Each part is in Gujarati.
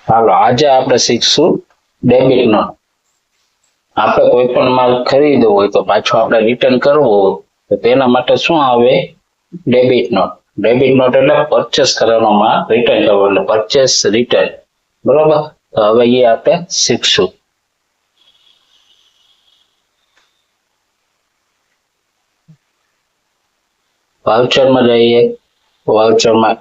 હાલો આજે આપણે શીખશું ડેબિટ નોટ. આપણે કોઈ પણ માલ ખરીદવો હોય તો પાછો આપણે રિટર્ન કરવો હોય તો તેના માટે શું આવે? Debit note. ડેબિટ નોટ એટલે પરચેસ કરેલો માલ રિટર્ન કરવો એટલે પરચેસ રિટર્ન. બરોબર? તો હવે એ આપણે શીખશું. વાઉચરમાં જઈએ. વાઉચરમાં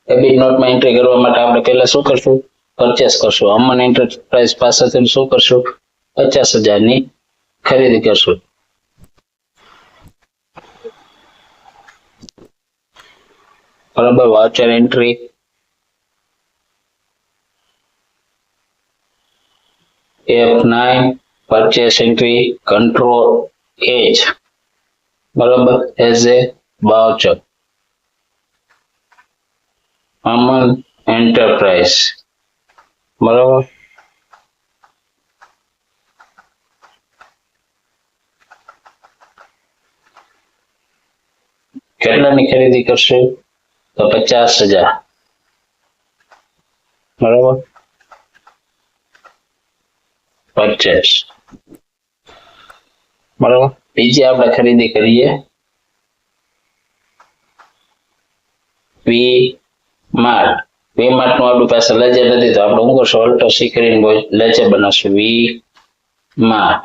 ડેબિટ નોટમાં એન્ટ્રી કરવા માટે આપણે પહેલા શું કરશું? પરચેસ કરશું. અમન એન્ટરપ્રાઇઝ પાસેથી શું કરશું? 50,000 ની ખરીદી કરશું. બરાબર. Voucher entry F9 purchase entry control H. બરાબર. As a voucher. Aman enterprise. બરાબર. કેટલાની ખરીદી કરશે? તો 50,000. બરાબર. પરચેસ. બરાબર. બીજી આપણે ખરીદી કરીએ વી માર્ટ. વી માર્ટ નું આપણી પાસે લેજર નથી તો આપણે શું કરશું? ઓલ્ટો સી કરીને લેજર બનાવશું. V Mart.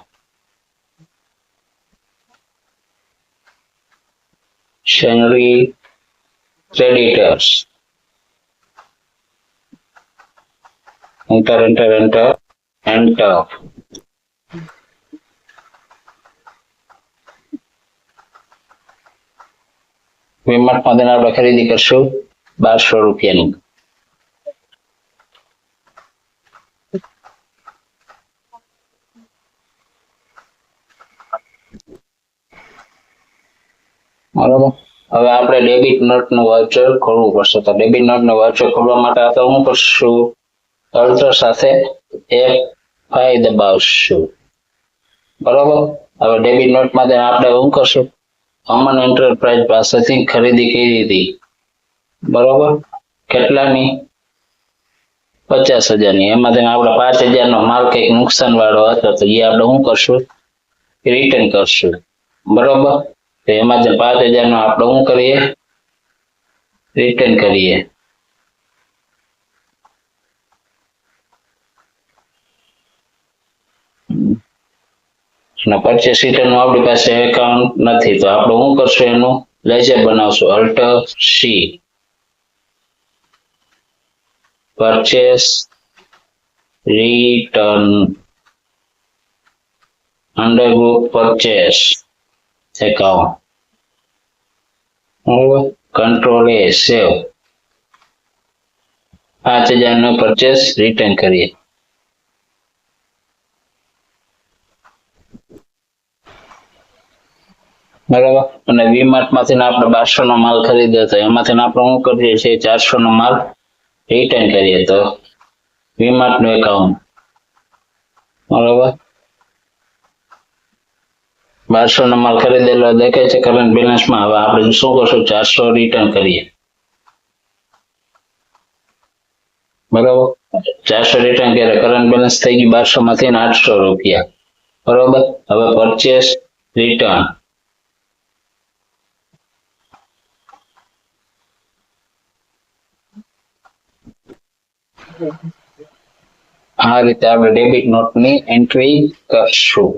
Sundry creditors. Enter enter enter enter. V Mart માંથી આપણે ખરીદી કરશું 1200 રૂપિયાની. બરાબર. હવે આપણે ડેબિટ નોટ નું વાઉચર ખોલવું પડશે. તો ડેબિટ નોટ નું વાઉચર ખોલવા માટે આપણે શું કરશું? અલ્ટર સાથે F5 દબાવશું. બરાબર. હવે ડેબિટ નોટ માટે આપણે શું કરશું? અમન એન્ટરપ્રાઇઝ પાસેથી ખરીદી કરી હતી. બરાબર. કેટલાની? 50,000 ની. એમાંથી આપણે 5,000 નો માલ કઈક નુકસાન વાળો હતો તો એ આપણે શું કરશું? રિટર્ન કરશું. બરાબર. તો એમાં જે 5,000 નો આપણે શું કરીએ? રિટર્ન કરીએ. અને પરચેસ રિટર્ન નું આપણી પાસે એકાઉન્ટ નથી તો આપણે શું કરશું? એનું લેજર બનાવશું. Alter C. Purchase return under group purchase account. Control A save. 5,000 નો પરચેસ રિટર્ન કરીએ. બરાબર. અને વીમાર્ટ માંથી આપણે 1200 નો માલ ખરીદ્યો હતો એમાંથી આપણે શું કરીએ છીએ? 400 નો માલ રિટર્ન કરીએ. તો વીમાર્ટ નું એકાઉન્ટ. બરાબર. 1200 નો માલ ખરીદેલો દેખાય છે કરંટ બેલેન્સમાં. હવે આપણે શું કરશું? 400 રિટર્ન કરીએ. બરાબર. 400 રિટર્ન કરે. કરંટ બેલેન્સ થઈ ગયું 1200 માંથી 800 રૂપિયા. બરાબર. હવે પરચેસ રિટર્ન. આ રીતે આપણે ડેબિટ નોટની એન્ટ્રી કરશું.